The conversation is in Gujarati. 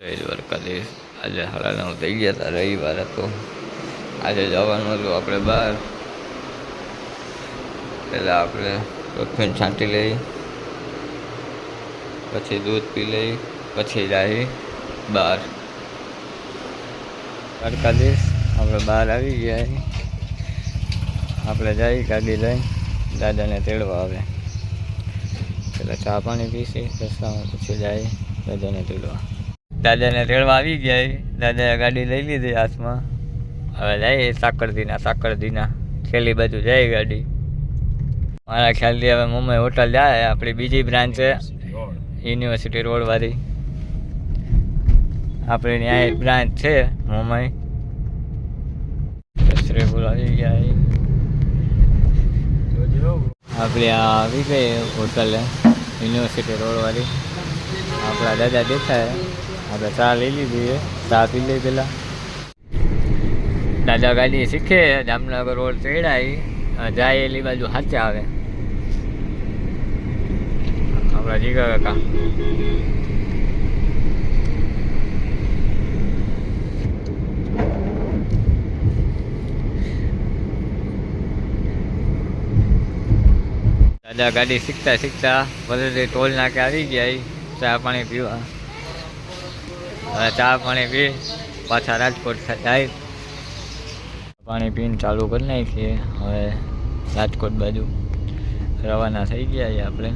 જય દ્વારકાધીશ. આજે 9:30 થઈ ગયા હતા, રવિવાર હતો. આજે જવાનું હતું આપણે બહાર. પહેલાં આપણે ટોફીન છાંટી લઈ, પછી દૂધ પી લઈ, પછી જઈએ બહાર. દ્વારકાધીશ આપણે બહાર આવી ગયા. આપણે જઈએ ગાડી લઈ, દાદાને તેડવા આવે. પહેલાં ચા પાણી પીસી રસ્તામાં, પછી જઈએ દાદાને તેડવા. દાદાને તેડવા આવી ગયા. દાદાએ ગાડી લઈ લીધી હાથમાં. હવે જઈએ સાકરદીના છેલ્લી બાજુ જાય ગાડી. મારા ખ્યાલથી હવે મુંબઈ હોટલ જાય. આપણી બીજી બ્રાન્ચ છે યુનિવર્સિટી રોડવાળી. આપણી ત્યાં બ્રાન્ચ છે મુંબઈ. શ્રીપુર આવી ગયા. આપણે આવી ગઈ હોટલે યુનિવર્સિટી રોડવાળી. આપણા દાદા દેખાય. આપણે ચા લઈ લીધી. ચા પી લઈ પેલા. દાદા ગાડી શીખે. જામનગર રોડ ચડાય જાય એલી બાજુ હાથે આવે આપણા જીગા કાકા. દાદા ગાડી શીખતા બધે ટોલ નાકે આવી ગયા. ચા પાણી પીવા. હવે ચા પાણી પી પાછા રાજકોટ જાય. પાણી પીને ચાલુ કરી નાખીએ. હવે રાજકોટ બાજુ રવાના થઈ ગયા આપણે.